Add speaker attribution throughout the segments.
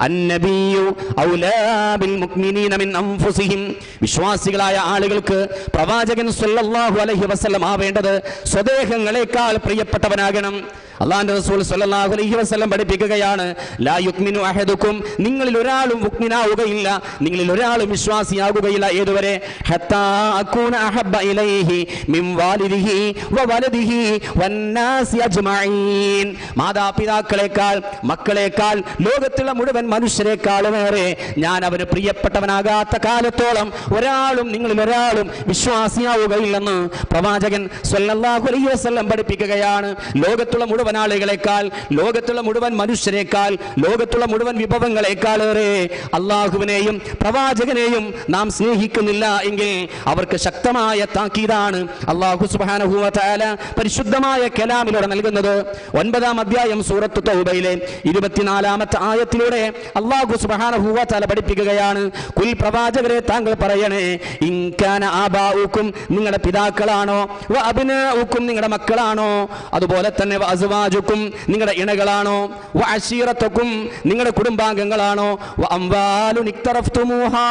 Speaker 1: അന്നബിയു ഔലാ bill മുഅ്മിനീന മിൻ അൻഫുസിഹിം. വിശ്വാസികളായ ആളുകൾക്ക് പ്രവാചകൻ സ്വല്ലല്ലാഹു അലൈഹി വസല്ലം ആവേണ്ടത് സ്വദേഹങ്ങളെക്കാൾ പ്രിയപ്പെട്ടവനാകണം. അല്ലാഹുവിന്റെ റസൂൽ സ്വല്ലല്ലാഹു അലൈഹി വസല്ലം പഠിപ്പിക്കുകയാണ്, ലാ യുക്മിനു അഹദുക്കും, നിങ്ങളിൽ ഒരാളും മുഅ്മിനാവുകയില്ല, നിങ്ങളിൽ ഒരാളും വിശ്വാസിയാകുകയില്ല. ഏതുവരെ? ഹത്താ അകൂന അഹബ്ബ ഇലൈഹി മിൻ വാലിദിഹി വവലദിഹി വന്നാസി അജ്മഈൻ. മാതാപിതാക്കളെക്കാൾ, മക്കളെക്കാൾ, ലോകത്തുള്ള മുഴുവൻ മനുഷ്യരെക്കാളുമേറെ ഞാൻ അവന് പ്രിയപ്പെട്ടവനാകാത്ത കാലത്തോളം ഒരാളും, നിങ്ങളിൽ ഒരാളും വിശ്വാസിയാവുകയില്ലെന്ന് പ്രവാചകൻ സ്വല്ലല്ലാഹു അലൈഹി വസല്ലം പഠിപ്പിക്കുകയാണ്. ലോകത്തുള്ള മുഴുവൻ ആളുകളെക്കാൾ, ലോകത്തുള്ള മുഴുവൻ മനുഷ്യരെക്കാൾ, ലോകത്തുള്ള മുഴുവൻ വിഭവങ്ങളെക്കാളേറെ അള്ളാഹുവിനെയും പ്രവാചകനെയും നാം സ്നേഹിക്കുന്നില്ല എങ്കിൽ അവർക്ക് ശക്തമായ താക്കീതാണ് അല്ലാഹു സുബ്ഹാനഹു വ തആല പരിശുദ്ധമായ കലാമിലൂടെ നൽകുന്നത്. 9-ാം അധ്യായം സൂറത്ത് തൗബയിലെ 24-ാമത്തെ ആയത്തിലൂടെ അല്ലാഹു സുബ്ഹാനഹു വ തആല പഠിപ്പിക്കുകയാണ്, കുൽ പ്രവാചകരെ താങ്കൾ പറയണേ, ഇൻ കാന ആബാഉക്കും, നിങ്ങളുടെ പിതാക്കളാണോ, വ അബ്നാഉക്കും, നിങ്ങളുടെ മക്കളാണോ, അതുപോലെ തന്നെ വ അസ്വാജുക്കും, നിങ്ങളുടെ ഇണകളാണോ, വ അശീറത്തുക്കും, നിങ്ങളുടെ കുടുംബാംഗങ്ങളാണോ, വ അംവാലുൻ ഇക്തറഫ്തുമൂഹാ,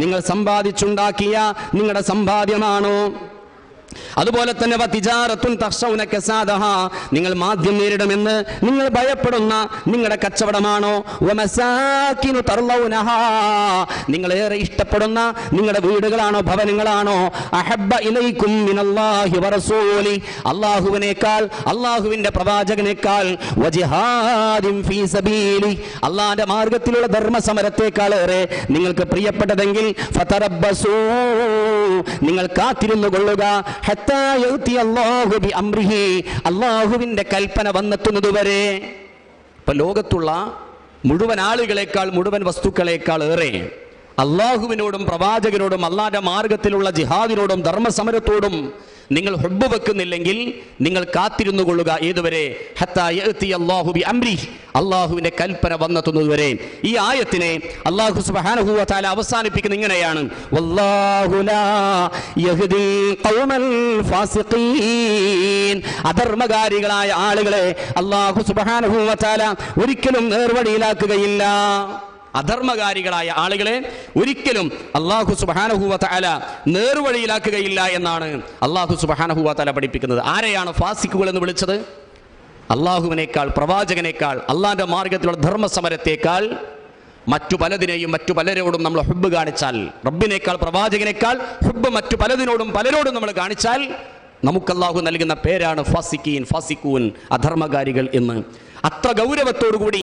Speaker 1: നിങ്ങൾ സമ്പാദിച്ചുണ്ടാക്കിയ നിങ്ങളുടെ സമ്പാദ്യമാണോ, അതുപോലെ തന്നെ വതിജാറത്തുൻ തഖ്ശൗന കസാദഹ, നിങ്ങൾ മാദ്യം നേരിടുമെന്ന് നിങ്ങൾ ഭയപ്പെടുന്ന നിങ്ങളുടെ കച്ചവടമാണോ, വമസാകിനു തർലൗനഹ, നിങ്ങൾ ഏറെ ഇഷ്ടപ്പെടുന്ന നിങ്ങളുടെ വീടുകളാണോ, ഭവനങ്ങളാണോ, അഹബ്ബ ഇലൈക്കും മിനല്ലാഹി വറസൂലി, അല്ലാഹുവിനേക്കാൾ, അല്ലാഹുവിന്റെ പ്രവാചകനേക്കാൾ, വജിഹാദിൻ ഫീ സബീലി, അല്ലാഹുവിന്റെ മാർഗ്ഗത്തിലുള്ള ധർമ്മസമരത്തേക്കാൾ ഏറെ നിങ്ങൾക്ക് പ്രിയപ്പെട്ടതെങ്കിൽ ഫതറബ്ബസൂ, നിങ്ങൾ കാത്തിരുന്നു കൊള്ളുക, ഹത്താ യഅതി അല്ലാഹു ബി അംരിഹി, അല്ലാഹുവിന്റെ കൽപ്പന വന്നെത്തുന്നതുവരെ. ഇപ്പൊ ലോകത്തുള്ള മുഴുവൻ ആളുകളെക്കാൾ, മുഴുവൻ വസ്തുക്കളെക്കാൾ ഏറെ അല്ലാഹുവിനോടും പ്രവാചകനോടും അല്ലാഹുവിന്റെ മാർഗത്തിലുള്ള ജിഹാദിനോടും ധർമ്മസമരത്തോടും നിങ്ങൾ ഹുബ്ബ് വെക്കുന്നില്ലെങ്കിൽ നിങ്ങൾ കാത്തിരുന്നു കൊള്ളുക. ഏതുവരെ? ഹത്താ യഅതി അല്ലാഹു ബി അംരിഹി, അല്ലാഹുവിന്റെ കൽപ്പന വന്നെത്തുന്നതുവരെ. ഈ ആയത്തിനെ അല്ലാഹു സുബ്ഹാനഹു വ തആല അവസാനിപ്പിക്കുന്നത് ഇങ്ങനെയാണ്, വല്ലാഹു ലാ യഹ്ദി ഖൗമൽ ഫാസിഖീൻ, അധർമ്മകാരികളായ ആളുകളെ അല്ലാഹു സുബ്ഹാനഹു വ തആല ഒരിക്കലും നേർവഴിയിലാക്കുകയില്ല. അധർമ്മകാരികളായ ആളുകളെ ഒരിക്കലും അല്ലാഹു സുബ്ഹാനഹു വ തആല നേർവഴിയിലാക്കുകയില്ല എന്നാണ് അല്ലാഹു സുബ്ഹാനഹു വ തആല പഠിപ്പിക്കുന്നത്. ആരെയാണ് ഫാസിഖുകൾ എന്ന് വിളിച്ചത്? അല്ലാഹുവിനേക്കാൾ, പ്രവാചകനേക്കാൾ, അല്ലാഹുവിന്റെ മാർഗത്തിലുള്ള ധർമ്മസമരത്തേക്കാൾ മറ്റു പലതിനെയും മറ്റു പലരോടും നമ്മൾ ഹുബ്ബ് കാണിച്ചാൽ, റബ്ബിനേക്കാൾ പ്രവാചകനേക്കാൾ ഹുബ്ബ് മറ്റു പലതിനോടും പലരോടും നമ്മൾ കാണിച്ചാൽ നമുക്ക് അല്ലാഹു നൽകുന്ന പേരാണ് ഫാസിഖീൻ, ഫാസിഖൂൻ, അധർമ്മകാരികൾ എന്ന്. അത്ര ഗൗരവത്തോടുകൂടി